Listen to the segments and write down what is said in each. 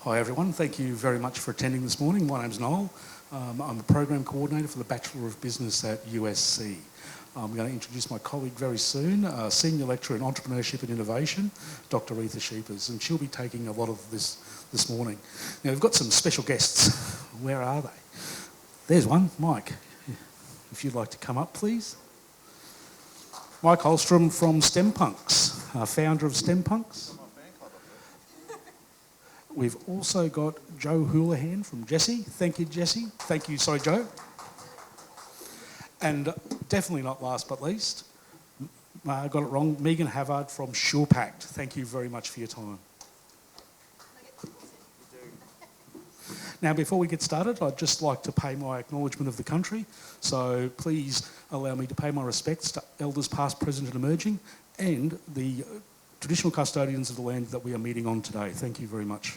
Hi everyone, thank you very much for attending this morning. My name's Noel. I'm the Program Coordinator for the Bachelor of Business at USC. I'm going to introduce my colleague very soon, Senior Lecturer in Entrepreneurship and Innovation, Dr. Retha Scheepers, and she'll be taking a lot of this morning. Now we've got some special guests. Where are they? There's one, Mike. If you'd like to come up, please. Mike Holmstrom from STEMPunks, founder of STEMPunks. We've also got Joe Hoolahan from JESI. Thank you, JESI. Thank you, sorry, Joe. And definitely not last but least, I got it wrong, Megan Avard from SurePact. Thank you very much for your time. Now, before we get started, I'd just like to pay my acknowledgement of the country. So please allow me to pay my respects to elders past, present and emerging, and the traditional custodians of the land that we are meeting on today. Thank you very much.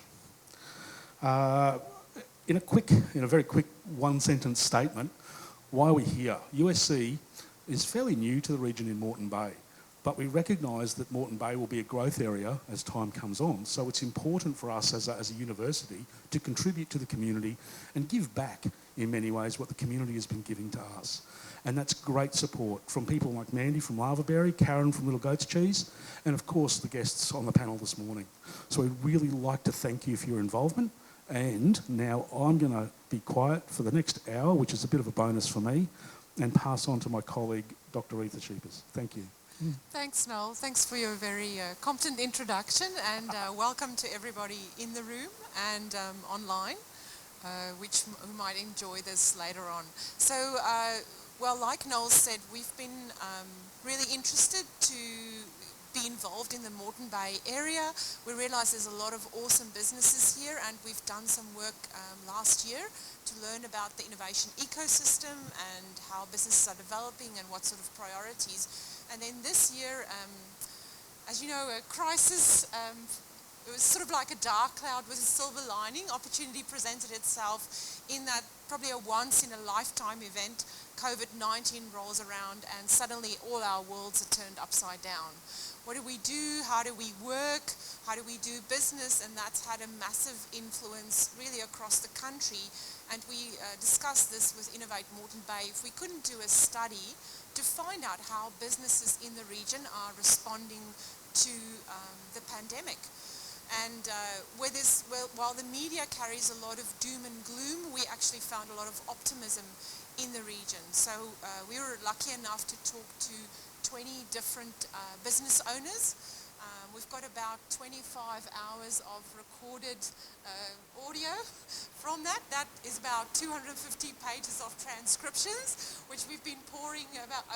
In a very quick one-sentence statement, why are we here? USC is fairly new to the region in Morton Bay, but we recognise that Morton Bay will be a growth area as time comes on. So it's important for us as a university to contribute to the community and give back in many ways what the community has been giving to us. And that's great support from people like Mandy from Lavaberry, Karen from Little Goat's Cheese, and of course the guests on the panel this morning. So we'd really like to thank you for your involvement. And now I'm going to be quiet for the next hour, which is a bit of a bonus for me, and pass on to my colleague, Dr. Retha Scheepers. Thank you. Thanks, Noel. Thanks for your very competent introduction, and welcome to everybody in the room and online, who might enjoy this later on. So, well, like Noel said, we've been really interested to be involved in the Morton Bay area. We realise there's a lot of awesome businesses here, and we've done some work last year to learn about the innovation ecosystem and how businesses are developing and what sort of priorities. And then this year, as you know, a crisis, it was sort of like a dark cloud with a silver lining. Opportunity presented itself in that probably a once-in-a-lifetime event. COVID-19 rolls around and suddenly all our worlds are turned upside down. What do we do? How do we work? How do we do business? And that's had a massive influence really across the country. And we discussed this with Innovate Morton Bay. If we couldn't do a study to find out how businesses in the region are responding to the pandemic. And while the media carries a lot of doom and gloom, we actually found a lot of optimism in the region. So we were lucky enough to talk to 20 different business owners. We've got about 25 hours of recorded audio from that. That is about 250 pages of transcriptions, which we've been poring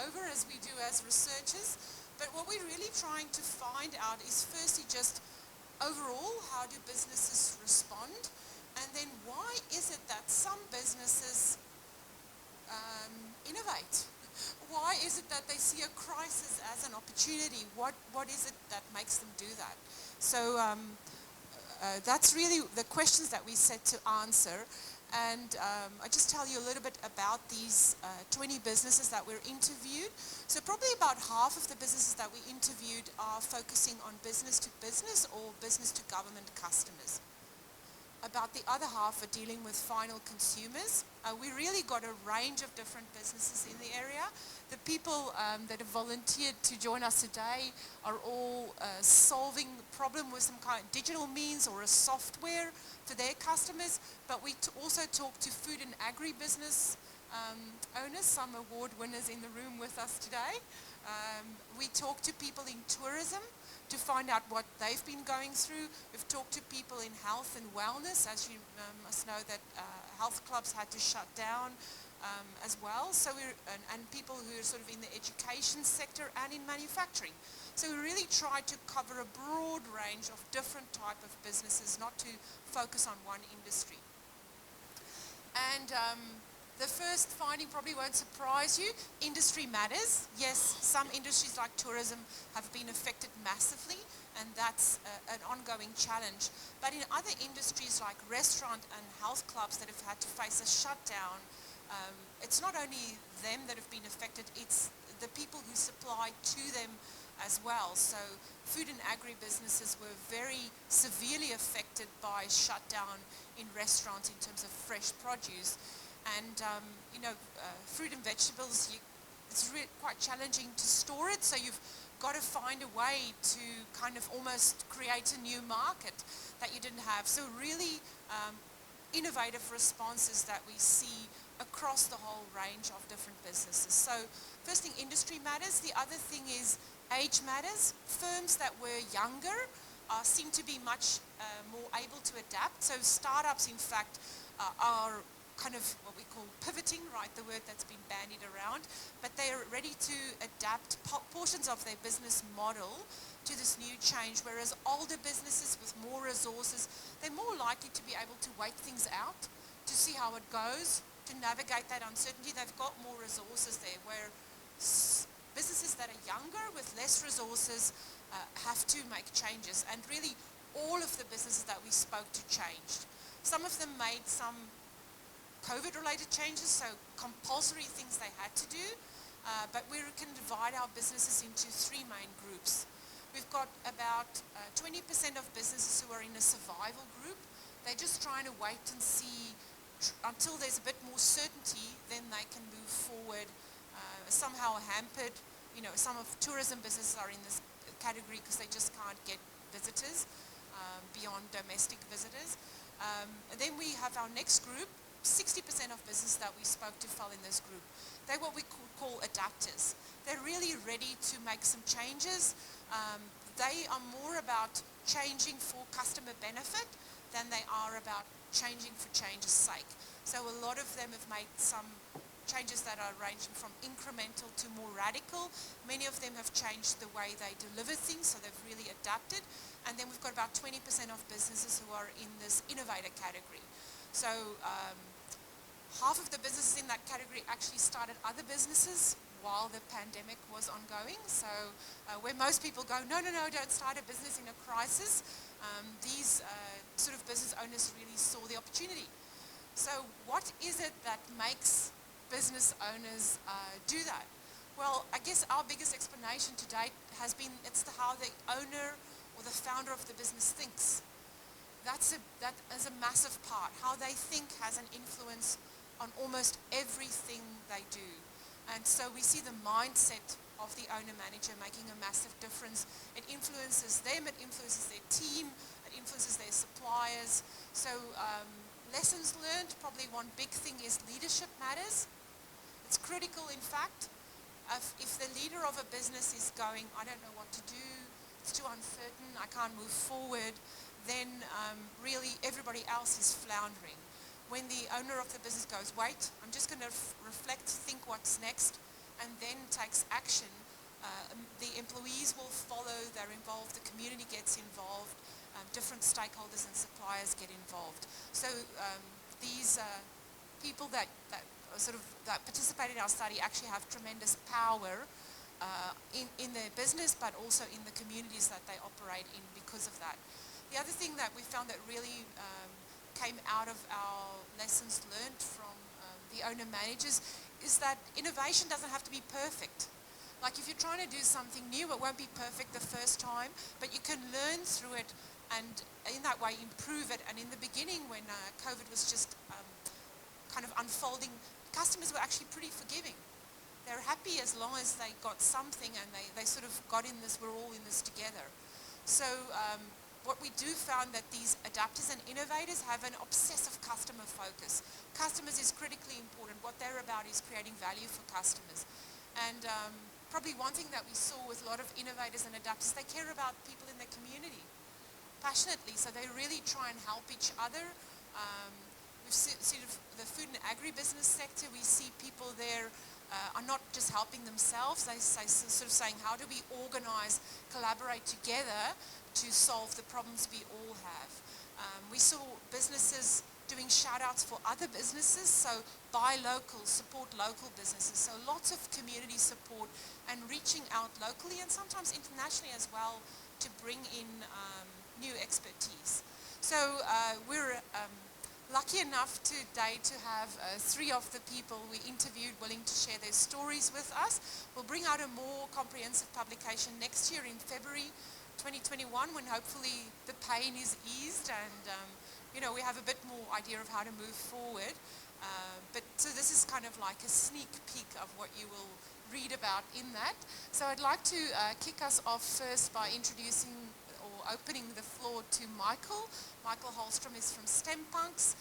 over as we do as researchers. But what we're really trying to find out is firstly just overall, how do businesses respond? And then why is it that some businesses innovate? Why is it that they see a crisis as an opportunity? What is it that makes them do that? So that's really the questions that we set to answer. And I'll just tell you a little bit about these 20 businesses that were interviewed. So probably about half of the businesses that we interviewed are focusing on business to business or business to government customers. About the other half are dealing with final consumers. We really got a range of different businesses in the area. The people that have volunteered to join us today are all solving a problem with some kind of digital means or a software for their customers. But we also talked to food and agribusiness owners, some award winners in the room with us today. We talked to people in tourism to find out what they've been going through. We've talked to people in health and wellness. As you must know that health clubs had to shut down as well. So and people who are sort of in the education sector and in manufacturing. So we really tried to cover a broad range of different type of businesses, not to focus on one industry. And the first finding probably won't surprise you. Industry matters. Yes, some industries like tourism have been affected massively, and that's an ongoing challenge. But in other industries like restaurant and health clubs that have had to face a shutdown, it's not only them that have been affected, it's the people who supply to them as well. So food and agribusinesses were very severely affected by shutdown in restaurants in terms of fresh produce. And, fruit and vegetables, it's really quite challenging to store it, so you've got to find a way to kind of almost create a new market that you didn't have. So really innovative responses that we see across the whole range of different businesses. So first thing, industry matters. The other thing is age matters. Firms that were younger seem to be much more able to adapt. So startups, in fact, are kind of what we call pivoting, right, the word that's been bandied around, but they are ready to adapt portions of their business model to this new change, whereas older businesses with more resources, they're more likely to be able to wait things out, to see how it goes, to navigate that uncertainty. They've got more resources there, where businesses that are younger with less resources have to make changes, and really all of the businesses that we spoke to changed. Some of them made some COVID-related changes, so compulsory things they had to do, but we can divide our businesses into three main groups. We've got about 20% of businesses who are in a survival group. They're just trying to wait and see until there's a bit more certainty, then they can move forward. Somehow hampered, some of tourism businesses are in this category because they just can't get visitors beyond domestic visitors. And then we have our next group. 60% of businesses that we spoke to fell in this group. They're what we call adapters. They're really ready to make some changes. They are more about changing for customer benefit than they are about changing for change's sake. So a lot of them have made some changes that are ranging from incremental to more radical. Many of them have changed the way they deliver things, so they've really adapted. And then we've got about 20% of businesses who are in this innovator category. So half of the businesses in that category actually started other businesses while the pandemic was ongoing. So where most people go, no, don't start a business in a crisis, these sort of business owners really saw the opportunity. So what is it that makes business owners do that? Well, I guess our biggest explanation to date has been how the owner or the founder of the business thinks. That is a massive part. How they think has an influence on almost everything they do. And so we see the mindset of the owner-manager making a massive difference. It influences them, it influences their team, it influences their suppliers. So lessons learned, probably one big thing is leadership matters. It's critical, in fact. If the leader of a business is going, I don't know what to do, it's too uncertain, I can't move forward, then really everybody else is floundering. When the owner of the business goes, wait, I'm just going to reflect, think what's next, and then takes action, the employees will follow, they're involved, the community gets involved, different stakeholders and suppliers get involved. So these people that participate in our study actually have tremendous power in their business, but also in the communities that they operate in because of that. The other thing that we found that really came out of our lessons learned from the owner-managers is that innovation doesn't have to be perfect. Like if you're trying to do something new, it won't be perfect the first time, but you can learn through it and in that way improve it. And in the beginning when COVID was just kind of unfolding, customers were actually pretty forgiving. They're happy as long as they got something and they sort of got in this, we're all in this together. So what we do found that these adapters and innovators have an obsessive customer focus. Customers is critically important. What they're about is creating value for customers. And probably one thing that we saw with a lot of innovators and adapters, they care about people in their community passionately. So they really try and help each other. We've seen the food and agribusiness sector, we see people there are not just helping themselves, they say, sort of saying, how do we organize, collaborate together to solve the problems we all have. We saw businesses doing shout-outs for other businesses, so buy local, support local businesses. So lots of community support and reaching out locally and sometimes internationally as well to bring in new expertise. So we're lucky enough today to have 3 of the people we interviewed willing to share their stories with us. We'll bring out a more comprehensive publication next year in February 2021 when hopefully the pain is eased and we have a bit more idea of how to move forward. So this is kind of like a sneak peek of what you will read about in that. So I'd like to kick us off first by introducing or opening the floor to Michael. Michael Holmstrom is from STEMPunks.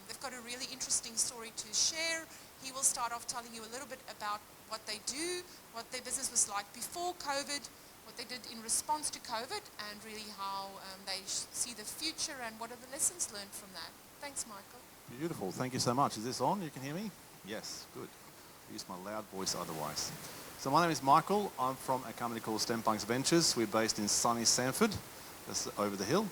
They've got a really interesting story to share. He will start off telling you a little bit about what they do, what their business was like before COVID, what they did in response to COVID, and really how they see the future and what are the lessons learned from that. Thanks, Michael. Beautiful. Thank you so much. Is this on? You can hear me? Yes. Good. I'll use my loud voice otherwise. So my name is Michael. I'm from a company called STEMPunks Ventures. We're based in sunny Sanford, that's over the hill.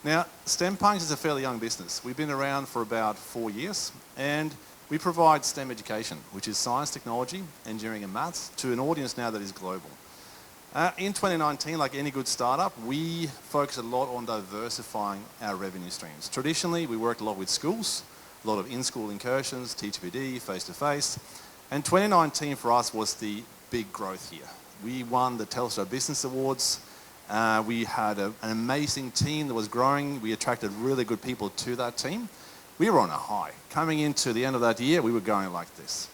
Now, STEMPunks is a fairly young business. We've been around for about 4 years, and we provide STEM education, which is science, technology, engineering and maths, to an audience now that is global. In 2019, like any good startup, we focus a lot on diversifying our revenue streams. Traditionally, we worked a lot with schools, a lot of in-school incursions, TTPD, face-to-face. And 2019 for us was the big growth year. We won the Telstra Business Awards. We had an amazing team that was growing. We attracted really good people to that team. We were on a high. Coming into the end of that year, we were going like this.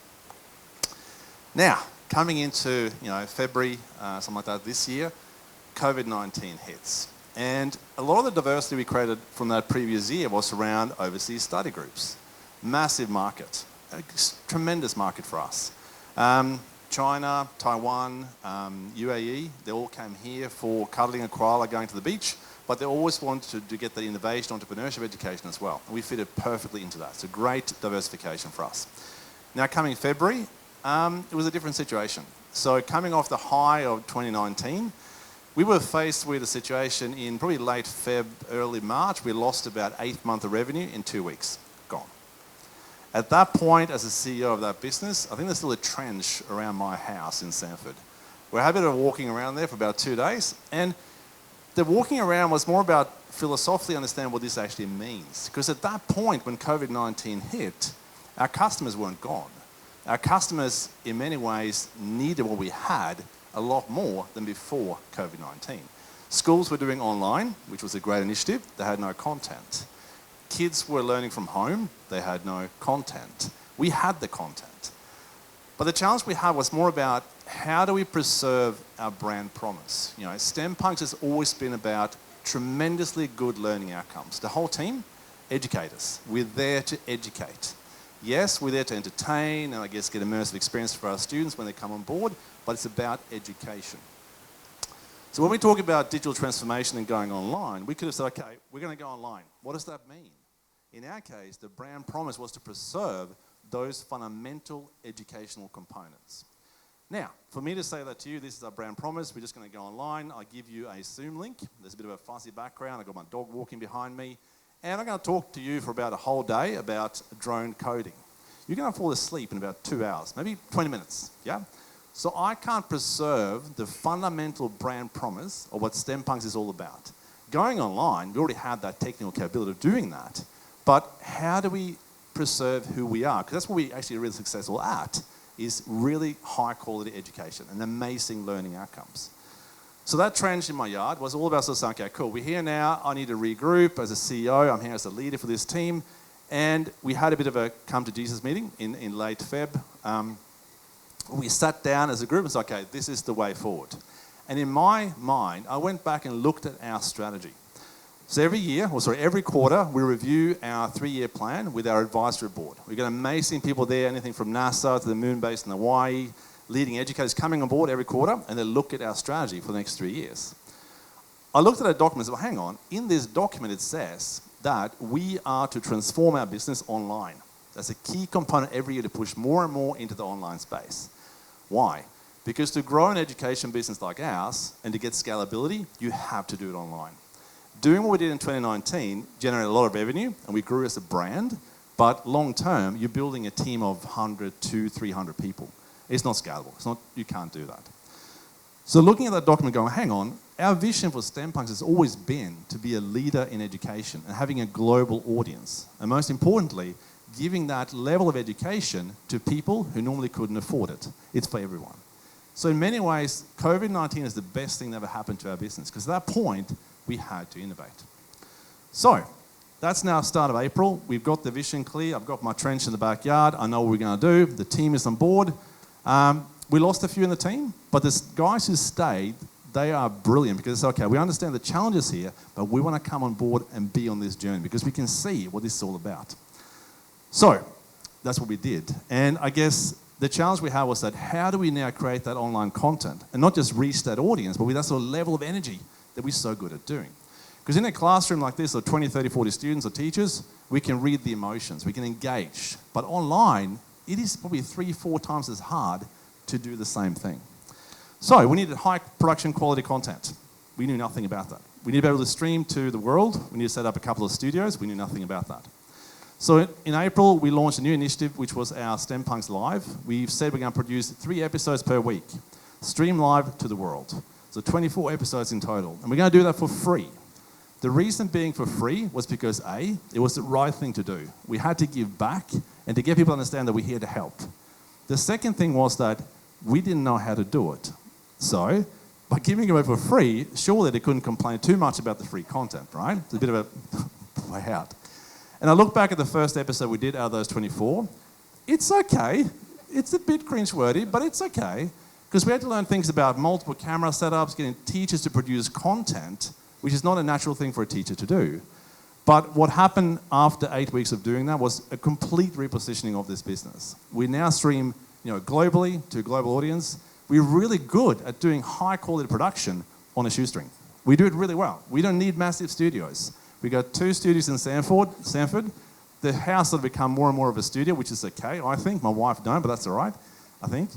Now, coming into February, something like that this year, COVID-19 hits. And a lot of the diversity we created from that previous year was around overseas study groups. Massive market, a tremendous market for us. China, Taiwan, UAE, they all came here for cuddling a koala, going to the beach, but they always wanted to get the innovation, entrepreneurship education as well. And we fitted perfectly into that. It's a great diversification for us. Now coming February, it was a different situation. So coming off the high of 2019, we were faced with a situation in probably late Feb, early March. We lost about 8 months of revenue in 2 weeks, gone. At that point, as a CEO of that business, I think there's still a trench around my house in Sanford. We're happy to walking around there for about 2 days, and the walking around was more about philosophically understanding what this actually means. Because at that point, when COVID-19 hit, our customers weren't gone. Our customers, in many ways, needed what we had a lot more than before COVID-19. Schools were doing online, which was a great initiative. They had no content. Kids were learning from home. They had no content. We had the content. But the challenge we had was more about how do we preserve our brand promise? STEMPunks has always been about tremendously good learning outcomes. The whole team, educators. We're there to educate. Yes, we're there to entertain and I guess get immersive experience for our students when they come on board, but it's about education. So when we talk about digital transformation and going online, we could have said, okay, we're going to go online. What does that mean? In our case, the brand promise was to preserve those fundamental educational components. Now, for me to say that to you, this is our brand promise. We're just going to go online. I give you a Zoom link. There's a bit of a fuzzy background. I've got my dog walking behind me. And I'm going to talk to you for about a whole day about drone coding. You're going to fall asleep in about 2 hours, maybe 20 minutes, yeah? So I can't preserve the fundamental brand promise of what STEMPunks is all about. Going online, we already have that technical capability of doing that, but how do we preserve who we are? Because that's what we're actually really successful at, is really high quality education and amazing learning outcomes. So that trench in my yard was all about sort of saying, okay, cool, we're here now, I need to regroup as a CEO, I'm here as a leader for this team, and we had a bit of a come to Jesus meeting in late Feb. We sat down as a group and said, okay, this is the way forward. And in my mind, I went back and looked at our strategy. So every quarter, we review our 3-year plan with our advisory board. We've got amazing people there, anything from NASA to the moon base in Hawaii, leading educators coming on board every quarter, and they look at our strategy for the next 3 years. I looked at a document and said, well, hang on, in this document it says that we are to transform our business online. That's a key component every year to push more and more into the online space. Why? Because to grow an education business like ours and to get scalability, you have to do it online. Doing what we did in 2019 generated a lot of revenue, and we grew as a brand, but long term, you're building a team of 100 to 300 people. It's not scalable. You can't do that. So looking at that document going, hang on, our vision for STEMPunks has always been to be a leader in education and having a global audience. And most importantly, giving that level of education to people who normally couldn't afford it. It's for everyone. So in many ways, COVID-19 is the best thing that ever happened to our business, because at that point, we had to innovate. So that's now start of April. We've got the vision clear. I've got my trench in the backyard. I know what we're going to do. The team is on board. We lost a few in the team, but the guys who stayed, they are brilliant, because it's okay, we understand the challenges here, but we want to come on board and be on this journey because we can see what this is all about. So that's what we did. And I guess the challenge we had was that how do we now create that online content and not just reach that audience, but with that sort of level of energy that we're so good at doing. Because in a classroom like this of 20, 30, 40 students or teachers, we can read the emotions, we can engage. But online, it is probably 3-4 times as hard to do the same thing. So we needed high production quality content. We knew nothing about that. We need to be able to stream to the world. We need to set up a couple of studios. We knew nothing about that. So in April, we launched a new initiative, which was our STEMPunks Live. We've said we're going to produce 3 episodes per week, stream live to the world. So 24 episodes in total. And we're going to do that for free. The reason being for free was because A, it was the right thing to do. We had to give back and to get people to understand that we're here to help. The second thing was that we didn't know how to do it. So, by giving it away for free, surely they couldn't complain too much about the free content, right? It's a bit of a way out. And I look back at the first episode we did out of those 24. It's okay. It's a bit cringe-worthy, but it's okay. Because we had to learn things about multiple camera setups, getting teachers to produce content, which is not a natural thing for a teacher to do. But what happened after 8 weeks of doing that was a complete repositioning of this business. We now stream, globally to a global audience. We're really good at doing high quality production on a shoestring. We do it really well. We don't need massive studios. We got 2 studios in Sanford. The house has become more and more of a studio, which is okay, I think. My wife don't, but that's all right, I think.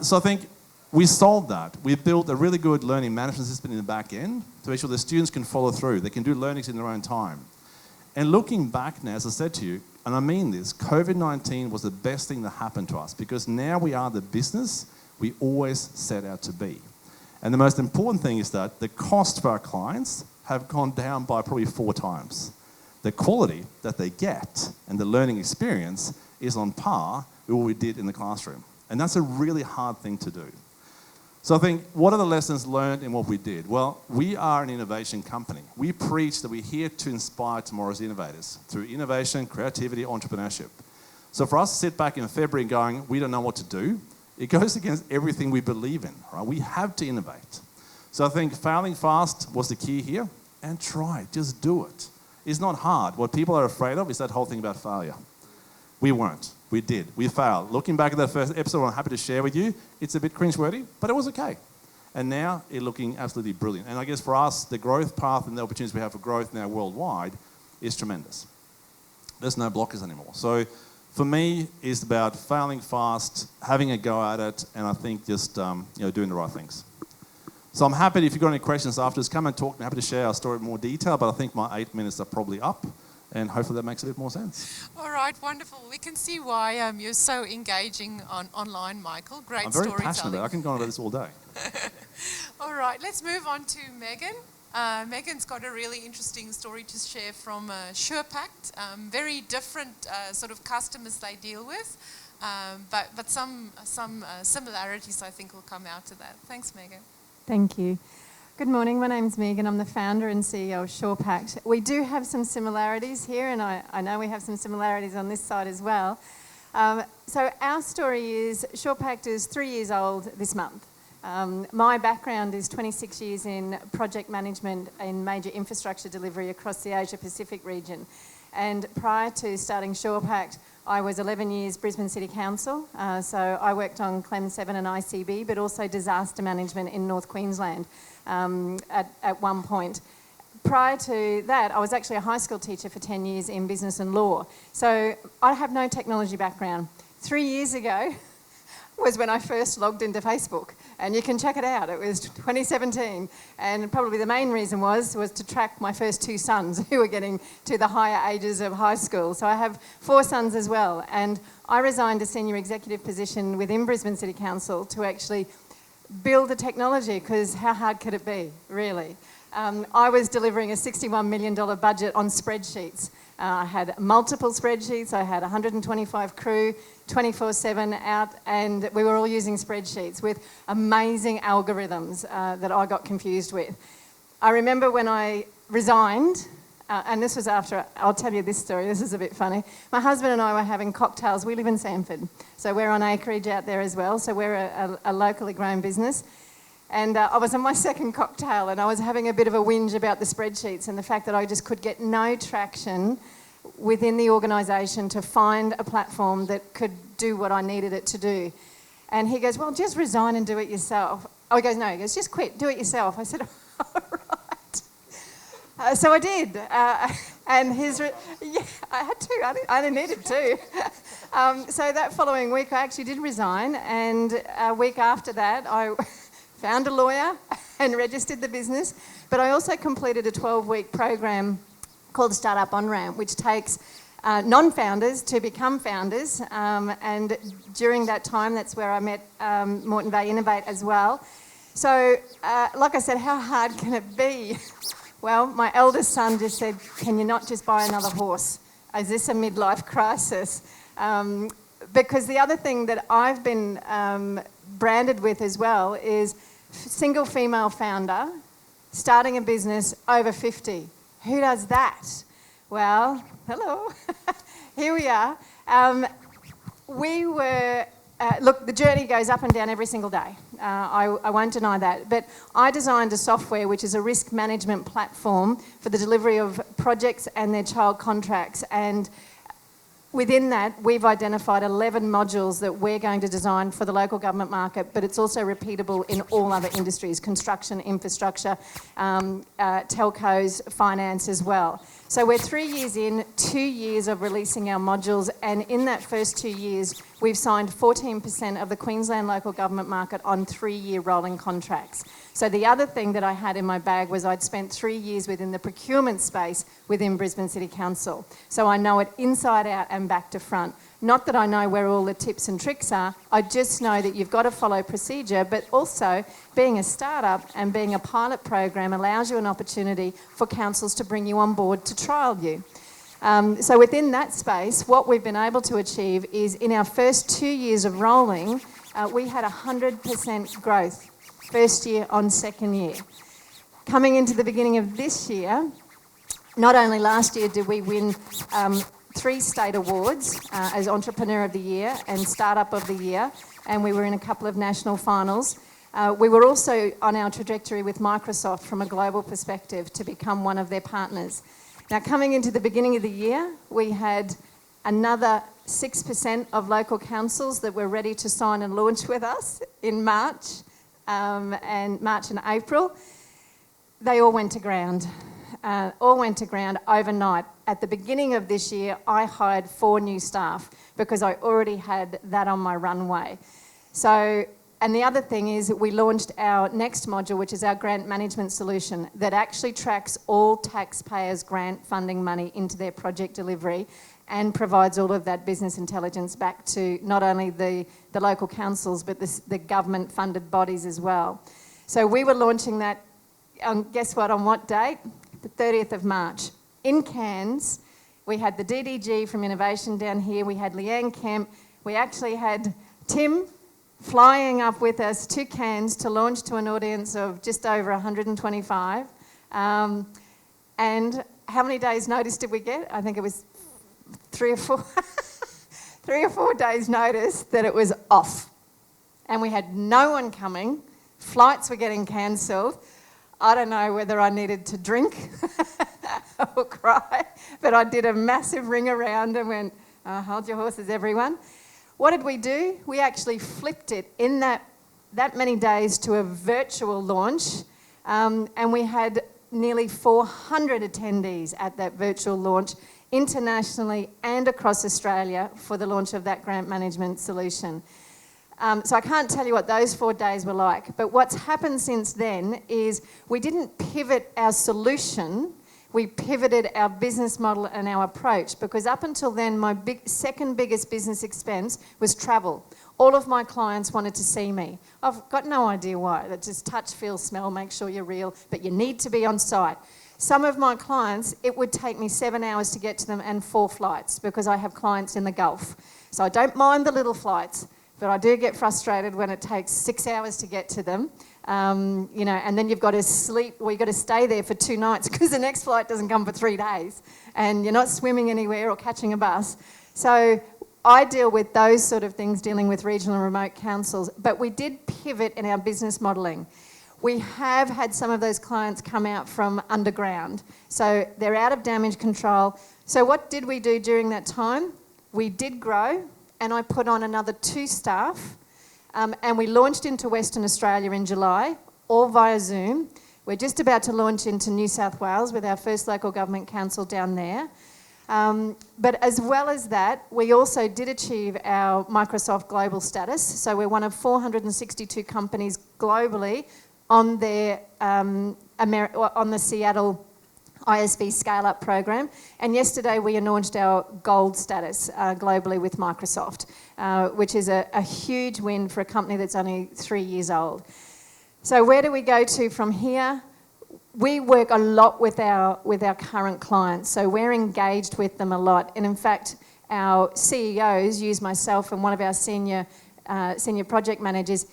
So I think we solved that. We built a really good learning management system in the back end to make sure the students can follow through. They can do learnings in their own time. And looking back now, as I said to you, and I mean this, COVID-19 was the best thing that happened to us, because now we are the business we always set out to be. And the most important thing is that the cost for our clients have gone down by probably 4 times. The quality that they get and the learning experience is on par with what we did in the classroom. And that's a really hard thing to do. So I think, what are the lessons learned in what we did? Well, we are an innovation company. We preach that we're here to inspire tomorrow's innovators through innovation, creativity, entrepreneurship. So for us to sit back in February going, we don't know what to do, it goes against everything we believe in, right? We have to innovate. So I think failing fast was the key here, and try, just do it. It's not hard. What people are afraid of is that whole thing about failure. We weren't. We did. We failed. Looking back at that first episode, I'm happy to share with you, it's a bit cringeworthy, but it was okay. And now it's looking absolutely brilliant. And I guess for us, the growth path and the opportunities we have for growth now worldwide is tremendous. There's no blockers anymore. So for me, it's about failing fast, having a go at it, and I think just doing the right things. So I'm happy, if you've got any questions afterwards, come and talk. I'm happy to share our story in more detail, but I think my 8 minutes are probably up, and hopefully that makes a bit more sense. All right, wonderful. We can see why you're so engaging online, Michael. Great storytelling. I'm very passionate about it. I can go on about this all day. All right, let's move on to Megan. Megan's got a really interesting story to share from SurePact. Very different sort of customers they deal with, but some similarities I think will come out of that. Thanks, Megan. Thank you. Good morning, my name's Megan. I'm the founder and CEO of SurePact. We do have some similarities here, and I know we have some similarities on this side as well. So our story is, SurePact is 3 years old this month. My background is 26 years in project management and major infrastructure delivery across the Asia Pacific region. And prior to starting SurePact, I was 11 years Brisbane City Council, so I worked on Clem 7 and ICB, but also disaster management in North Queensland at one point. Prior to that, I was actually a high school teacher for 10 years in business and law. So I have no technology background. 3 years ago was when I first logged into Facebook, and you can check it out. It was 2017, and probably the main reason was to track my first 2 sons who were getting to the higher ages of high school. So I have 4 sons as well, and I resigned a senior executive position within Brisbane City Council to actually build the technology, because how hard could it be, really? I was delivering a $61 million budget on spreadsheets. I had multiple spreadsheets. I had 125 crew, 24/7 out, and we were all using spreadsheets with amazing algorithms that I got confused with. I remember when I resigned, and this was after, I'll tell you this story, this is a bit funny. My husband and I were having cocktails. We live in Sanford, so we're on acreage out there as well, so we're a locally grown business. And I was on my second cocktail, and I was having a bit of a whinge about the spreadsheets and the fact that I just could get no traction within the organisation to find a platform that could do what I needed it to do. And he goes, well, just resign and do it yourself. Oh, he goes, no, he goes, just quit, do it yourself. I said, all right. So I did. And yeah, I had to, I only needed to. So that following week, I actually did resign. And a week after that, I found a lawyer and registered the business. But I also completed a 12-week program called Startup On-Ramp, which takes non-founders to become founders. And during that time, that's where I met Morton Bay Innovate as well. So, like I said, how hard can it be? Well, my eldest son just said, can you not just buy another horse? Is this a midlife crisis? Because the other thing that I've been branded with as well is single female founder, starting a business over 50. Who does that? Well, hello. Here we are. We were, look, the journey goes up and down every single day. I won't deny that. But I designed a software which is a risk management platform for the delivery of projects and their child contracts. And within that, we've identified 11 modules that we're going to design for the local government market, but it's also repeatable in all other industries, construction, infrastructure, telcos, finance as well. So we're 3 years in, 2 years of releasing our modules, and in that first 2 years, we've signed 14% of the Queensland local government market on 3-year rolling contracts. So the other thing that I had in my bag was I'd spent 3 years within the procurement space within Brisbane City Council. So I know it inside out and back to front. Not that I know where all the tips and tricks are, I just know that you've got to follow procedure, but also being a startup and being a pilot program allows you an opportunity for councils to bring you on board to trial you. So within that space, what we've been able to achieve is in our first 2 years of rolling, we had 100% growth, first year on second year. Coming into the beginning of this year, not only last year did we win 3 state awards as Entrepreneur of the Year and Startup of the Year, and we were in a couple of national finals. We were also on our trajectory with Microsoft from a global perspective to become one of their partners. Now, coming into the beginning of the year, we had another 6% of local councils that were ready to sign and launch with us in March and April. They all went to ground. Overnight. At the beginning of this year, I hired 4 new staff because I already had that on my runway. So, and the other thing is that we launched our next module, which is our grant management solution that actually tracks all taxpayers' grant funding money into their project delivery and provides all of that business intelligence back to not only the local councils, but the government-funded bodies as well. So we were launching that, guess what, on what date? The 30th of March. In Cairns, we had the DDG from Innovation down here, we had Leanne Kemp, we actually had Tim flying up with us to Cairns to launch to an audience of just over 125. And how many days notice did we get? I think it was 3 or 4 3 or 4 days notice that it was off. And we had no one coming, flights were getting cancelled. I don't know whether I needed to drink or cry, but I did a massive ring around and went, hold your horses, everyone. What did we do? We actually flipped it in that many days to a virtual launch, and we had nearly 400 attendees at that virtual launch internationally and across Australia for the launch of that grant management solution. So I can't tell you what those 4 days were like, but what's happened since then is we didn't pivot our solution, we pivoted our business model and our approach, because up until then, my second biggest business expense was travel. All of my clients wanted to see me. I've got no idea why. That just touch, feel, smell, make sure you're real, but you need to be on site. Some of my clients, it would take me 7 hours to get to them and 4 flights, because I have clients in the Gulf. So I don't mind the little flights, but I do get frustrated when it takes 6 hours to get to them. You know, and then you've got to sleep, or you've got to stay there for 2 nights because the next flight doesn't come for 3 days, and you're not swimming anywhere or catching a bus. So I deal with those sort of things, dealing with regional and remote councils, but we did pivot in our business modelling. We have had some of those clients come out from underground, so they're out of damage control. So what did we do during that time? We did grow, and I put on another 2 staff, and we launched into Western Australia in July, all via Zoom. We're just about to launch into New South Wales with our first local government council down there. But as well as that, we also did achieve our Microsoft Global status. So we're one of 462 companies globally on their on the Seattle ISV Scale-Up program. And yesterday we announced our Gold status globally with Microsoft, which is a huge win for a company that's only 3 years old. So where do we go to from here? We work a lot with our current clients, so we're engaged with them a lot. And in fact, our CEOs use myself and one of our senior project managers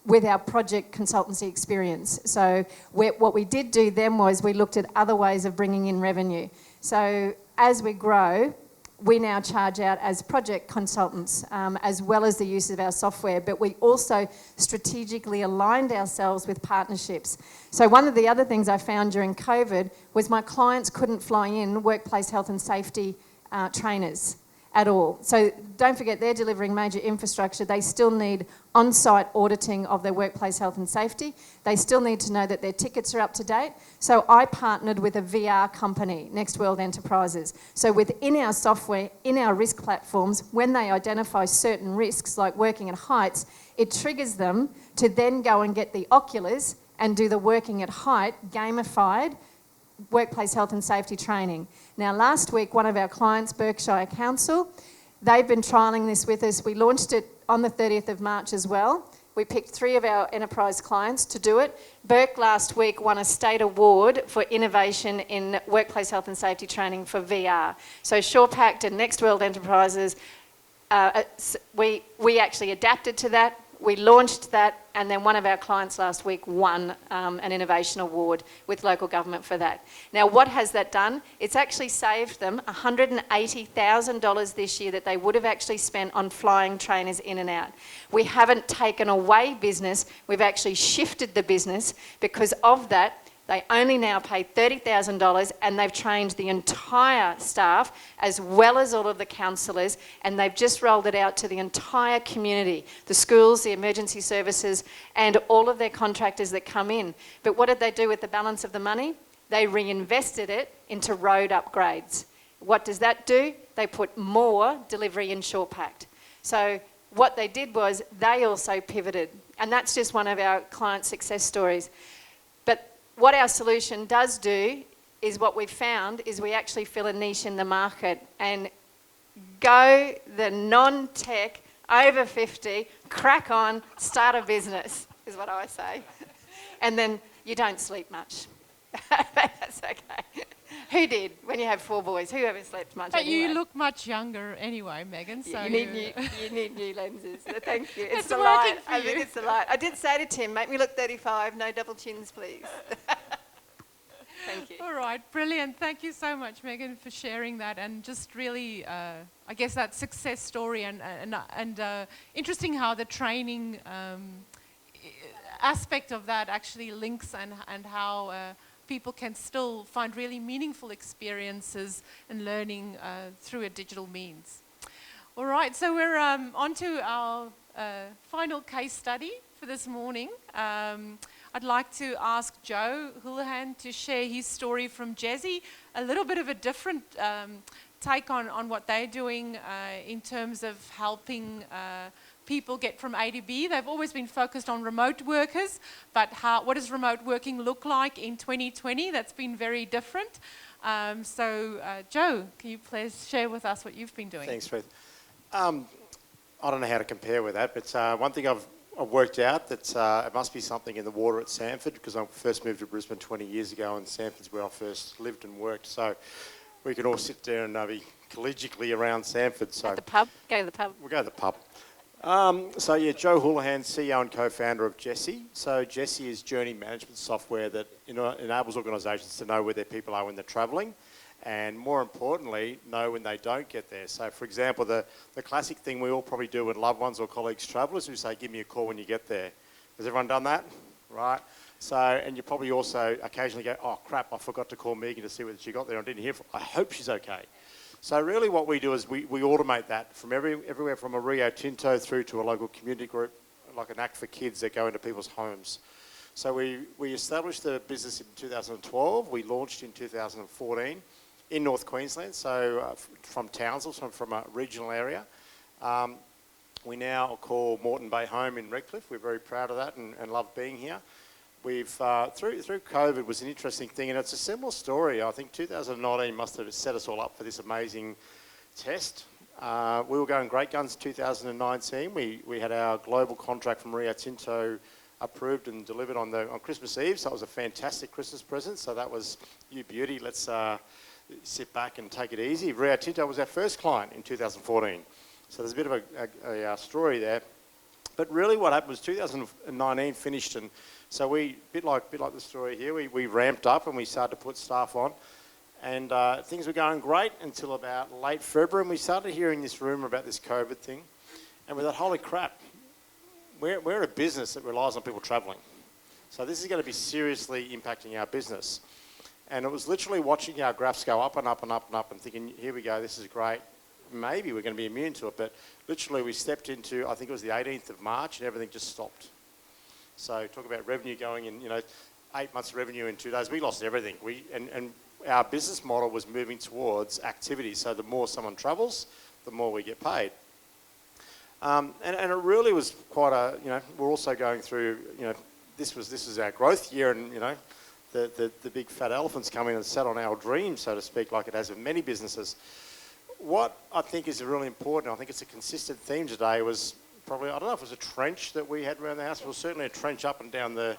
with our project consultancy experience. So what we did do then was we looked at other ways of bringing in revenue. So as we grow, we now charge out as project consultants, as well as the use of our software, but we also strategically aligned ourselves with partnerships. So one of the other things I found during COVID was my clients couldn't fly in workplace health and safety trainers at all. So don't forget, they're delivering major infrastructure. They still need on-site auditing of their workplace health and safety. They still need to know that their tickets are up to date. So I partnered with a VR company, Next World Enterprises. So within our software, in our risk platforms, when they identify certain risks like working at heights, it triggers them to then go and get the Oculus and do the working at height gamified workplace health and safety training. Now, last week, one of our clients, Berkshire Council, they've been trialling this with us. We launched it on the 30th of March as well. We picked 3 of our enterprise clients to do it. Burke last week won a state award for innovation in workplace health and safety training for VR. So SurePact and Next World Enterprises, we actually adapted to that. We launched that, and then one of our clients last week won an innovation award with local government for that. Now, what has that done? It's actually saved them $180,000 this year that they would have actually spent on flying trainers in and out. We haven't taken away business, we've actually shifted the business. Because of that, they only now pay $30,000, and they've trained the entire staff as well as all of the counsellors, and they've just rolled it out to the entire community, the schools, the emergency services, and all of their contractors that come in. But what did they do with the balance of the money? They reinvested it into road upgrades. What does that do? They put more delivery in SurePact. So what they did was they also pivoted, and that's just one of our client success stories. But what our solution does do is what we've found is we actually fill a niche in the market, and go the non-tech, over 50, crack on, start a business, is what I say. And then you don't sleep much. That's okay. Who did when you have 4 boys? Who haven't slept much anyway? You look much younger anyway, Megan. So you need new lenses. So thank you. It's the light. I think it's the light. I did say to Tim, make me look 35, no double chins, please. Thank you. All right, brilliant. Thank you so much, Megan, for sharing that, and just really, I guess, that success story, and interesting how the training aspect of that actually links, and how people can still find really meaningful experiences and learning through a digital means. All right, so we're on to our final case study for this morning. I'd like to ask Joe Hoolahan to share his story from JESI, a little bit of a different take on what they're doing in terms of helping people get from A to B. They've always been focused on remote workers, but what does remote working look like in 2020? That's been very different. Joe, can you please share with us what you've been doing? Thanks, Retha. I don't know how to compare with that, but one thing I've worked out that it must be something in the water at Sanford, because I first moved to Brisbane 20 years ago, and Sanford's where I first lived and worked. So we could all sit there and be collegially around Sanford. So At the pub? Go to the pub. we'll go to the pub. Joe Hoolahan, CEO and co-founder of JESI. So JESI is journey management software that enables organisations to know where their people are when they're travelling, and more importantly, know when they don't get there. So for example, the classic thing we all probably do with loved ones or colleagues travel is we say, give me a call when you get there. Has everyone done that? Right. So, and you probably also occasionally go, oh crap, I forgot to call Megan to see whether she got there. I didn't hear from her. I hope she's okay. So really what we do is we automate that from everywhere from a Rio Tinto through to a local community group, like an Act for Kids that go into people's homes. So we established the business in 2012. We launched in 2014 in North Queensland, so from Townsville, from a regional area. We now call Morton Bay home in Redcliffe. We're very proud of that and love being here. We've, through COVID was an interesting thing, and it's a similar story. I think 2019 must have set us all up for this amazing test. We were going great guns in 2019. We had our global contract from Rio Tinto approved and delivered on Christmas Eve, so it was a fantastic Christmas present. So that was, you beauty, let's sit back and take it easy. Rio Tinto was our first client in 2014. So there's a bit of a story there. But really what happened was 2019 finished, and so we, bit like the story here, we ramped up and we started to put staff on, and things were going great until about late February, and we started hearing this rumour about this COVID thing, and we thought, holy crap, we're a business that relies on people travelling. So this is going to be seriously impacting our business. And it was literally watching our graphs go up and up and up and up and thinking, here we go, this is great. Maybe we're going to be immune to it, but literally we stepped into, I think it was the 18th of March, and everything just stopped. So talk about revenue going in, 8 months of revenue in 2 days. We lost everything. And our business model was moving towards activity. So the more someone travels, the more we get paid. And it really was quite we're also going through, this is our growth year, and, the big fat elephant's coming and sat on our dream, so to speak, like it has with many businesses. What I think is really important, I think it's a consistent theme today, was probably, I don't know if it was a trench that we had around the house, but it was certainly a trench up and down the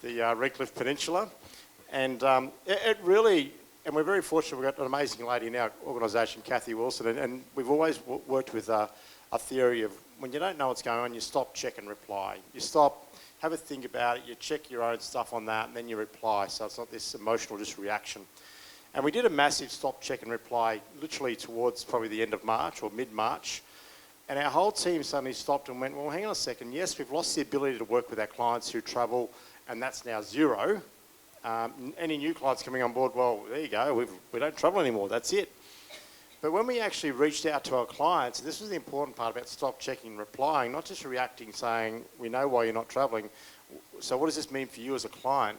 Redcliffe Peninsula. And it really, and we're very fortunate, we've got an amazing lady in our organisation, Kathy Wilson, and we've always worked with a theory of when you don't know what's going on, you stop, check and reply. You stop, have a think about it, you check your own stuff on that, and then you reply, so it's not this emotional just reaction. And we did a massive stop, check and reply literally towards probably the end of March or mid-March. And our whole team suddenly stopped and went, well, hang on a second. Yes, we've lost the ability to work with our clients who travel, and that's now zero. Any new clients coming on board, well, there you go. We don't travel anymore. That's it. But when we actually reached out to our clients, and this was the important part about stop, checking, replying, not just reacting, saying, we know why you're not travelling. So what does this mean for you as a client?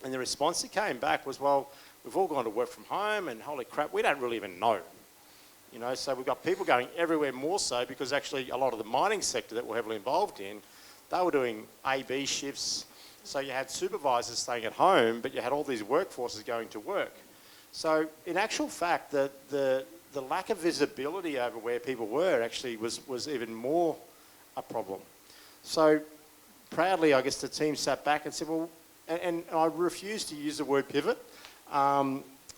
And the response that came back was, well, we've all gone to work from home, and holy crap, we don't really even know. So we've got people going everywhere, more so because actually a lot of the mining sector that we're heavily involved in, they were doing A/B shifts. So you had supervisors staying at home, but you had all these workforces going to work. So in actual fact, the lack of visibility over where people were actually was even more a problem. So proudly, I guess the team sat back and said, well, and I refused to use the word pivot,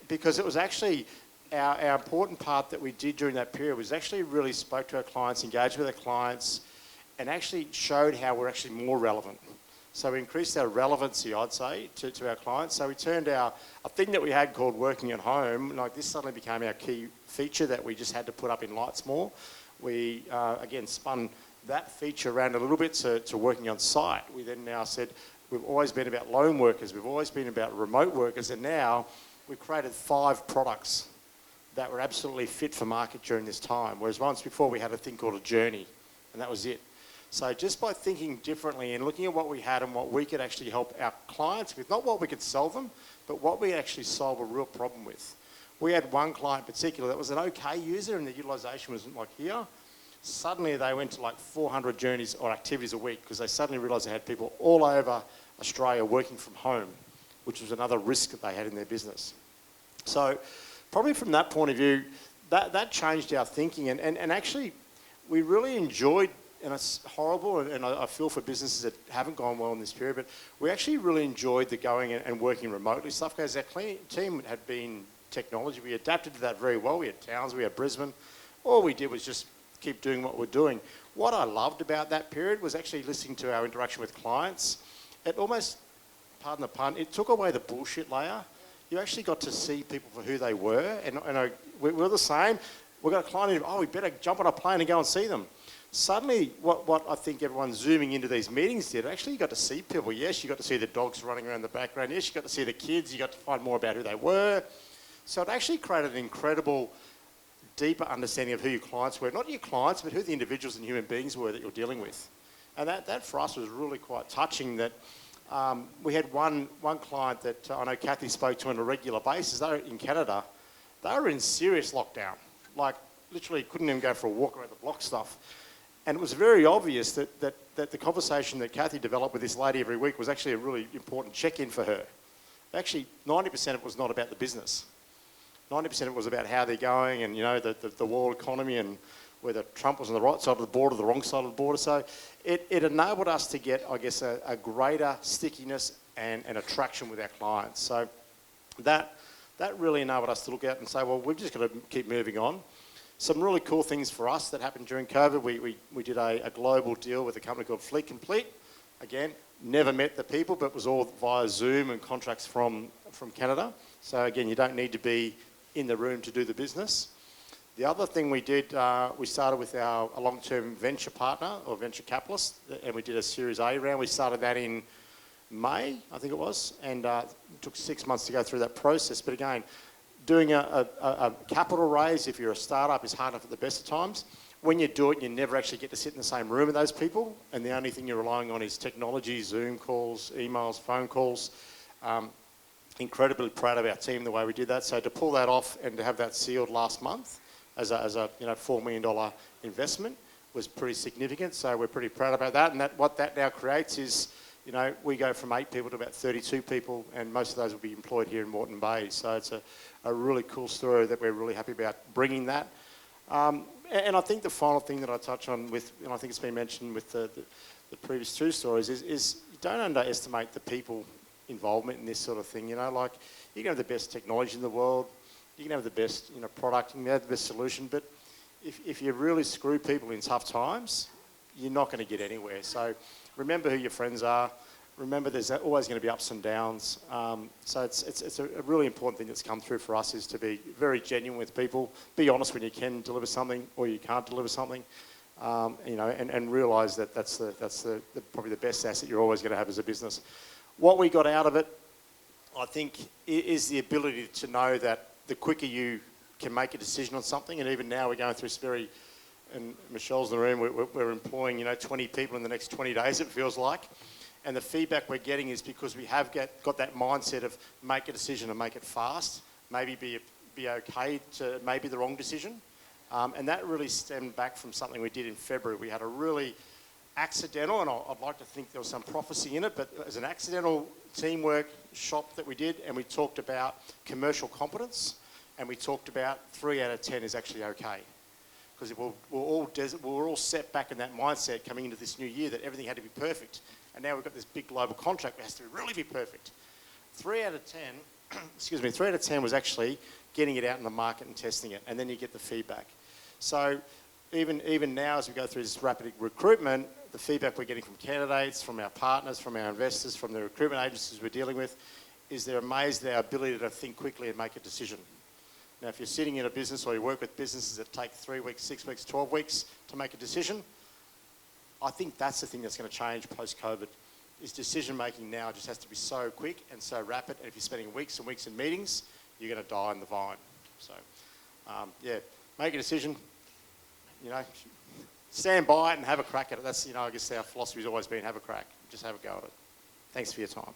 because it was actually our important part that we did during that period was actually really spoke to our clients, engaged with our clients, and actually showed how we're actually more relevant. So we increased our relevancy, I'd say, to our clients. So we turned a thing that we had called working at home, like this suddenly became our key feature that we just had to put up in lights more. We, again, spun that feature around a little bit to working on site. We then now said, we've always been about lone workers, we've always been about remote workers, and now we've created 5 products that were absolutely fit for market during this time, whereas once before we had a thing called a journey, and that was it. So just by thinking differently and looking at what we had and what we could actually help our clients with, not what we could sell them, but what we actually solve a real problem with. We had one client in particular that was an okay user and the utilisation was like here. Suddenly they went to like 400 journeys or activities a week because they suddenly realised they had people all over Australia working from home, which was another risk that they had in their business. So probably from that point of view, that changed our thinking. And actually, we really enjoyed, and it's horrible, and I feel for businesses that haven't gone well in this period, but we actually really enjoyed the going and working remotely stuff, because our team had been technology. We adapted to that very well. We had Towns, we had Brisbane. All we did was just keep doing what we're doing. What I loved about that period was actually listening to our interaction with clients. It almost, pardon the pun, it took away the bullshit layer. You actually got to see people for who they were, and we're the same. We've got a client, we better jump on a plane and go and see them. Suddenly, what I think everyone zooming into these meetings did, actually you got to see people. Yes, you got to see the dogs running around the background. Yes, you got to see the kids. You got to find more about who they were. So it actually created an incredible, deeper understanding of who your clients were. Not your clients, but who the individuals and human beings were that you're dealing with. And that for us was really quite touching. That we had one client that I know Kathy spoke to on a regular basis. They were in Canada. They were in serious lockdown. Like, literally couldn't even go for a walk around the block stuff. And it was very obvious that the conversation that Kathy developed with this lady every week was actually a really important check-in for her. Actually, 90% of it was not about the business. 90% of it was about how they're going and, the world economy and whether Trump was on the right side of the border or the wrong side of the border. So it enabled us to get, I guess, a greater stickiness and attraction with our clients. So that really enabled us to look out and say, well, we've just got to keep moving on. Some really cool things for us that happened during COVID. We did a global deal with a company called Fleet Complete. Again, never met the people, but it was all via Zoom and contracts from Canada. So again, you don't need to be in the room to do the business. The other thing we did, we started with a long-term venture partner or venture capitalist, and we did a Series A round. We started that in May, I think it was, and it took 6 months to go through that process. But again, doing a capital raise, if you're a startup, is hard enough at the best of times. When you do it, you never actually get to sit in the same room with those people, and the only thing you're relying on is technology, Zoom calls, emails, phone calls. Incredibly proud of our team the way we did that. So to pull that off and to have that sealed last month as a $4 million investment was pretty significant. So we're pretty proud about that. And what that now creates is, we go from 8 people to about 32 people, and most of those will be employed here in Morton Bay. So it's a really cool story that we're really happy about bringing that. And I think the final thing that I touch on with, and I think it's been mentioned with the previous 2 stories, is don't underestimate the people involvement in this sort of thing. Like, you can have the best technology in the world, you can have the best product, you can have the best solution, but if you really screw people in tough times, you're not going to get anywhere. So remember who your friends are. Remember there's always going to be ups and downs. So it's a really important thing that's come through for us, is to be very genuine with people. Be honest when you can deliver something or you can't deliver something. And realise that that's probably the best asset you're always going to have as a business. What we got out of it, I think, is the ability to know that the quicker you can make a decision on something, and even now we're going through this and Michelle's in the room, we're employing 20 people in the next 20 days, it feels like. And the feedback we're getting is because we have got that mindset of make a decision and make it fast, maybe be okay to maybe the wrong decision. And that really stemmed back from something we did in February. We had a really accidental, and I'd like to think there was some prophecy in it, but it was an accidental teamwork shop that we did, and we talked about commercial competence, and we talked about 3 out of 10 is actually okay. Because we're all set back in that mindset coming into this new year that everything had to be perfect. And now we've got this big global contract that has to really be perfect. 3 out of 10, 3 out of 10 was actually getting it out in the market and testing it, and then you get the feedback. So even now, as we go through this rapid recruitment, the feedback we're getting from candidates, from our partners, from our investors, from the recruitment agencies we're dealing with, is they're amazed at our ability to think quickly and make a decision. Now, if you're sitting in a business or you work with businesses that take 3 weeks, 6 weeks, 12 weeks to make a decision, I think that's the thing that's going to change post-COVID, is decision-making now just has to be so quick and so rapid, and if you're spending weeks and weeks in meetings, you're going to die on the vine. So, make a decision, stand by it and have a crack at it. That's, I guess our philosophy has always been have a crack, just have a go at it. Thanks for your time.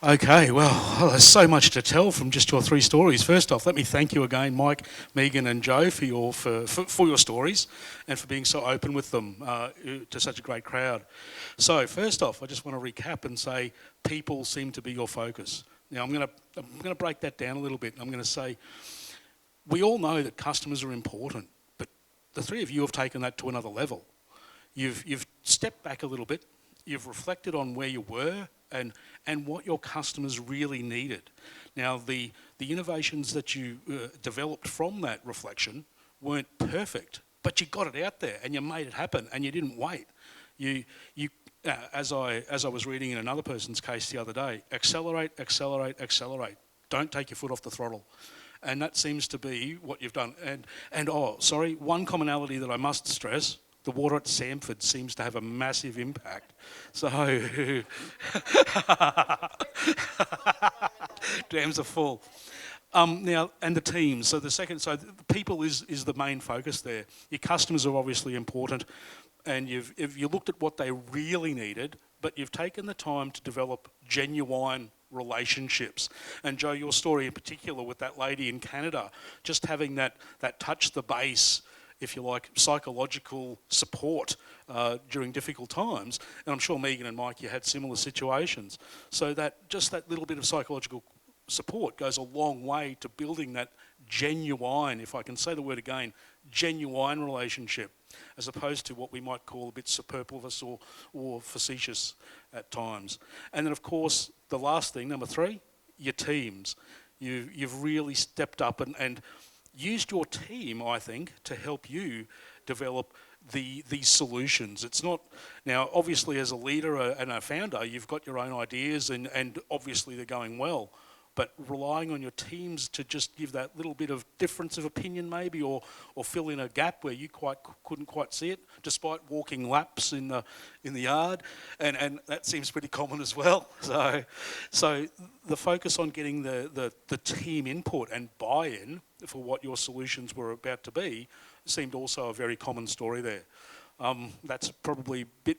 Okay, well, there's so much to tell from just your 3 stories. First off, let me thank you again, Mike, Megan and Joe, for your stories and for being so open with them to such a great crowd. So first off, I just want to recap and say people seem to be your focus. Now, I'm going to break that down a little bit. I'm going to say, we all know that customers are important, but the three of you have taken that to another level. You've stepped back a little bit. You've reflected on where you were and what your customers really needed. Now, the innovations that you developed from that reflection weren't perfect, but you got it out there and you made it happen and you didn't wait. As I was reading in another person's case the other day, accelerate, accelerate, accelerate. Don't take your foot off the throttle. And that seems to be what you've done. One commonality that I must stress, the water at Samford seems to have a massive impact. So, dams are full. Now, and the teams. So the people is the main focus there. Your customers are obviously important, and if you looked at what they really needed, but you've taken the time to develop genuine relationships. And Joe, your story in particular with that lady in Canada, just having that touch the base, if you like, psychological support during difficult times. And I'm sure Megan and Mike, you had similar situations. So that little bit of psychological support goes a long way to building that genuine, if I can say the word again, genuine relationship, as opposed to what we might call a bit superfluous or facetious at times. And then, of course, the last thing, number 3, your teams. You've really stepped up and used your team, I think, to help you develop these solutions. It's not, now obviously as a leader and a founder, you've got your own ideas and obviously they're going well, but relying on your teams to just give that little bit of difference of opinion maybe, or fill in a gap where you couldn't quite see it, despite walking laps in the yard, and that seems pretty common as well. So the focus on getting the team input and buy-in for what your solutions were about to be seemed also a very common story there. That's probably a bit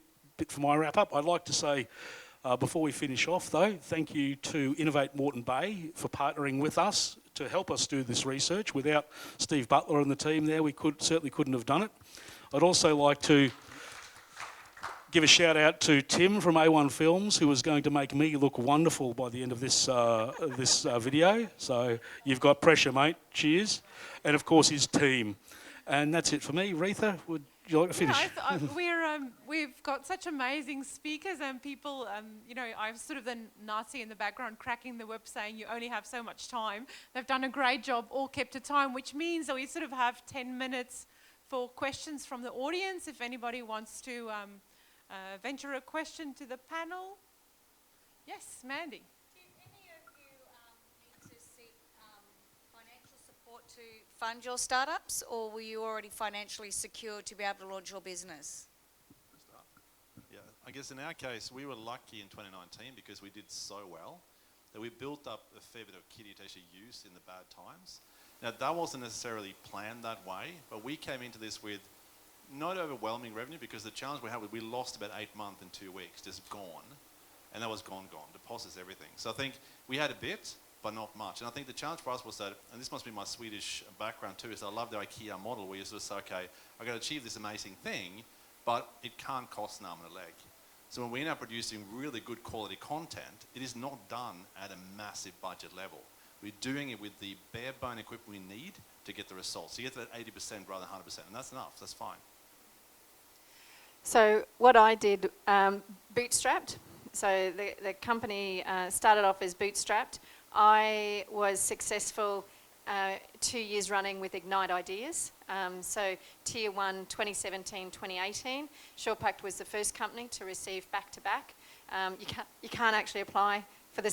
for my wrap up. I'd like to say, before we finish off though, thank you to Innovate Morton Bay for partnering with us to help us do this research. Without Steve Butler and the team there, we certainly couldn't have done it. I'd also like to give a shout out to Tim from A1 Films, who is going to make me look wonderful by the end of this video. So you've got pressure, mate. Cheers. And of course his team. And that's it for me. Retha, would you like to finish? Yeah, we've got such amazing speakers and people, I'm sort of the Nazi in the background cracking the whip saying you only have so much time. They've done a great job, all kept to time, which means that we sort of have 10 minutes for questions from the audience. If anybody wants to venture a question to the panel. Yes, Mandy. Did any of you need to seek financial support to fund your startups, or were you already financially secure to be able to launch your business? Yeah, I guess in our case, we were lucky in 2019 because we did so well that we built up a fair bit of kitty to actually use in the bad times. Now, that wasn't necessarily planned that way, but we came into this with not overwhelming revenue, because the challenge we had was we lost about 8 months and 2 weeks, just gone. And that was gone. Deposits, everything. So I think we had a bit, but not much. And I think the challenge for us was that, and this must be my Swedish background too, is I love the IKEA model where you sort of say, okay, I've got to achieve this amazing thing, but it can't cost an arm and a leg. So when we're now producing really good quality content, it is not done at a massive budget level. We're doing it with the bare bone equipment we need to get the results. So you get that 80% rather than 100%, and that's enough, that's fine. So what I did, bootstrapped. So the company started off as bootstrapped. I was successful 2 years running with Ignite Ideas. So Tier 1, 2017, 2018. SurePact was the first company to receive back-to-back. You can't actually apply for the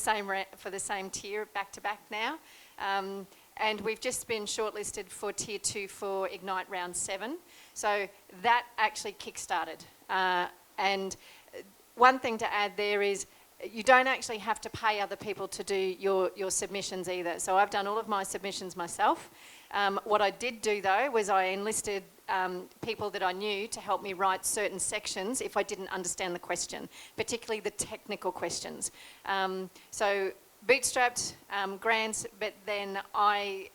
same tier back-to-back now. And we've just been shortlisted for Tier 2 for Ignite Round 7. So that actually kick-started. And one thing to add there is you don't actually have to pay other people to do your submissions either. So I've done all of my submissions myself. What I did do though was I enlisted people that I knew to help me write certain sections if I didn't understand the question, particularly the technical questions. So bootstrapped grants, but then I'm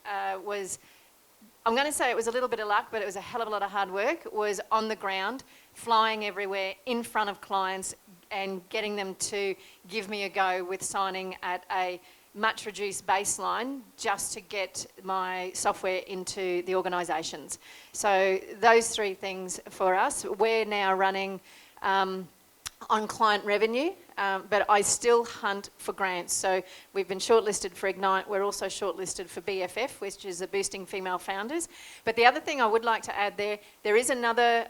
going to say it was a little bit of luck, but it was a hell of a lot of hard work. It was on the ground, flying everywhere in front of clients and getting them to give me a go with signing at a much reduced baseline just to get my software into the organisations. So those three things for us. We're now running on client revenue, but I still hunt for grants. So we've been shortlisted for Ignite. We're also shortlisted for BFF, which is a Boosting Female Founders. But the other thing I would like to add there is another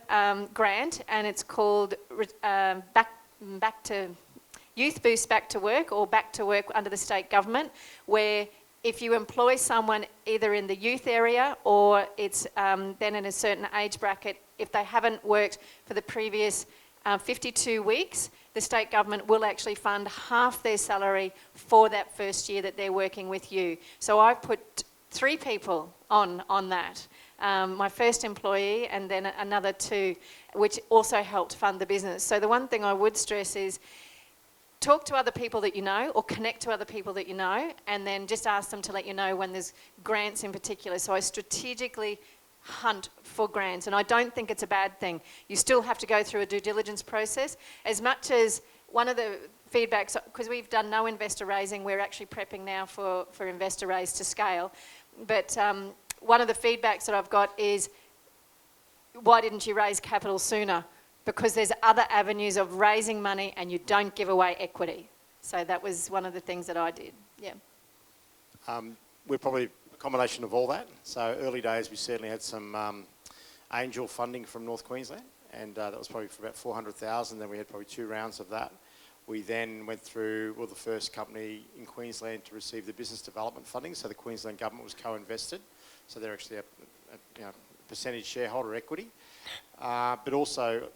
grant, and it's called Back to Youth Boost Back to Work, or Back to Work under the state government, where if you employ someone either in the youth area or it's then in a certain age bracket, if they haven't worked for the previous 52 weeks, the state government will actually fund half their salary for that first year that they're working with you. So I've put 3 people on that. My first employee and then another 2, which also helped fund the business. So the one thing I would stress is talk to other people that you know, or connect to other people that you know, and then just ask them to let you know when there's grants in particular. So I strategically hunt for grants, and I don't think it's a bad thing. You still have to go through a due diligence process. As much as one of the feedbacks, because we've done no investor raising, we're actually prepping now for investor raise to scale. But one of the feedbacks that I've got is, why didn't you raise capital sooner? Because there's other avenues of raising money and you don't give away equity. So that was one of the things that I did, yeah. We're probably a combination of all that. So early days, we certainly had some angel funding from North Queensland, and that was probably for about 400,000. Then we had probably 2 rounds of that. We then went through, well, the first company in Queensland to receive the business development funding. So the Queensland government was co-invested. So they're actually a percentage shareholder equity. But also,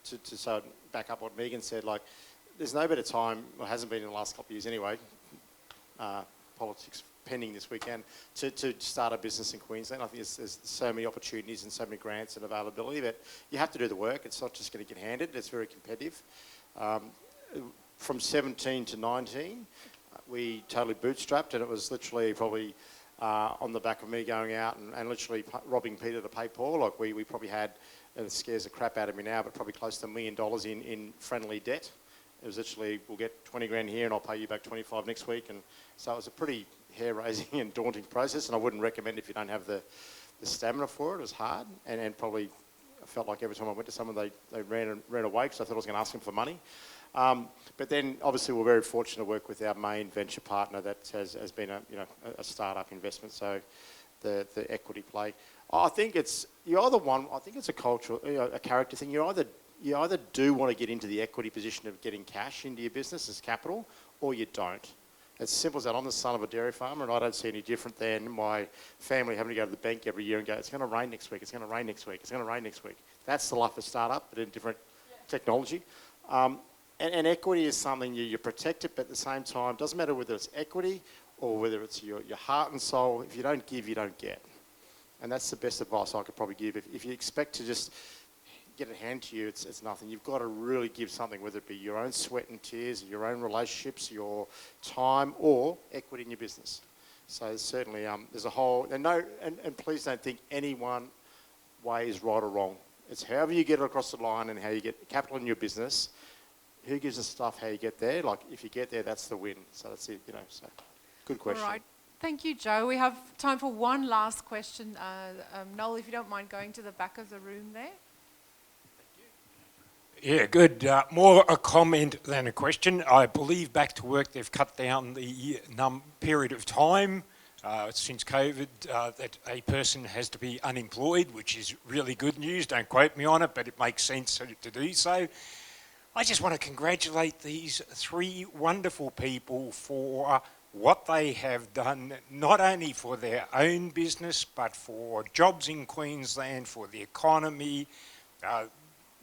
to sort of back up what Megan said, like, there's no better time, or hasn't been in the last couple of years anyway, politics pending this weekend, to start a business in Queensland. I think there's so many opportunities and so many grants and availability, but you have to do the work. It's not just going to get handed. It's very competitive. From 17 to 19, we totally bootstrapped, and it was literally probably on the back of me going out and literally robbing Peter to pay Paul. Like we probably had, and it scares the crap out of me now, but probably close to $1 million in friendly debt. It was literally, we'll get 20 grand here and I'll pay you back 25 next week. And so it was a pretty hair-raising and daunting process, and I wouldn't recommend if you don't have the stamina for it. It was hard, and probably I felt like every time I went to someone, they ran away because I thought I was going to ask them for money. But then obviously we're very fortunate to work with our main venture partner that has been a startup investment, so the equity play. I think it's a cultural, a character thing. You either do want to get into the equity position of getting cash into your business as capital, or you don't. It's simple as that. I'm the son of a dairy farmer, and I don't see any different than my family having to go to the bank every year and go, it's going to rain next week, it's going to rain next week, it's going to rain next week. That's the life of startup, but in different technology. And equity is something you protect it, but at the same time, it doesn't matter whether it's equity or whether it's your heart and soul. If you don't give, you don't get. And that's the best advice I could probably give. If you expect to just get it handed to you, it's nothing. You've got to really give something, whether it be your own sweat and tears, your own relationships, your time, or equity in your business. So certainly there's a whole, and please don't think any one way is right or wrong. It's however you get it across the line and how you get capital in your business. Who gives the stuff how you get there? Like, if you get there, that's the win. So that's it, so good question. All right. Thank you, Joe. We have time for one last question. Noel, if you don't mind going to the back of the room there. Yeah, good. More a comment than a question. I believe Back to Work, they've cut down the period of time since COVID that a person has to be unemployed, which is really good news. Don't quote me on it, but it makes sense to do so. I just want to congratulate these 3 wonderful people for what they have done, not only for their own business, but for jobs in Queensland, for the economy.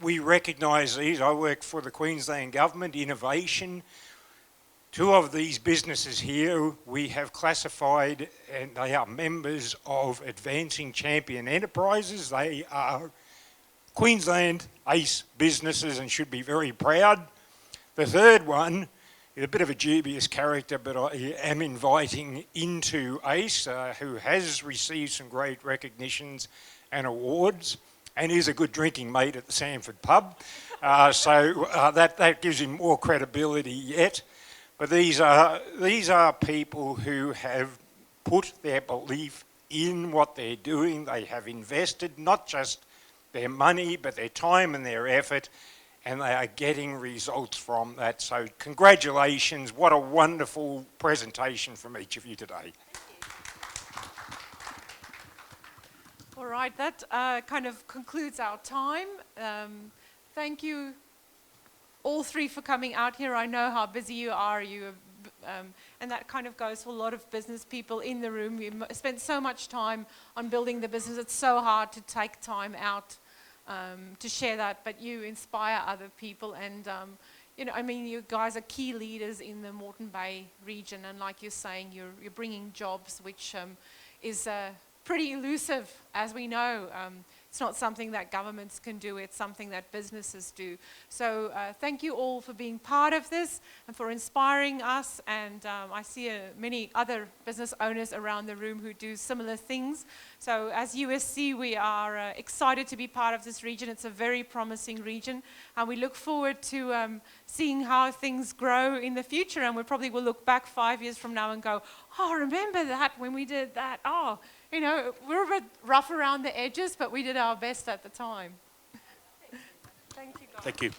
We recognise these. I work for the Queensland Government, Innovation. 2 of these businesses here we have classified, and they are members of Advancing Champion Enterprises. They are Queensland ACE businesses and should be very proud. The third one is a bit of a dubious character, but I am inviting into ACE, who has received some great recognitions and awards, and is a good drinking mate at the Sanford pub. So that gives him more credibility yet. But these are people who have put their belief in what they're doing. They have invested not just their money, but their time and their effort, and they are getting results from that. So congratulations, what a wonderful presentation from each of you today. All right, that kind of concludes our time. Thank you all three for coming out here. I know how busy you are. And that kind of goes for a lot of business people in the room. We spent so much time on building the business. It's so hard to take time out to share that, but you inspire other people. And, you know, I mean, you guys are key leaders in the Morton Bay region. And like you're saying, you're bringing jobs, which is pretty elusive, as we know. It's not something that governments can do, it's something that businesses do. So thank you all for being part of this and for inspiring us. And I see many other business owners around the room who do similar things. So as USC, we are excited to be part of this region. It's a very promising region. And we look forward to seeing how things grow in the future. And we probably will look back 5 years from now and go, oh, remember that when we did that? Oh, you know, we're a bit rough around the edges, but we did our best at the time. Thank you, guys. Thank you.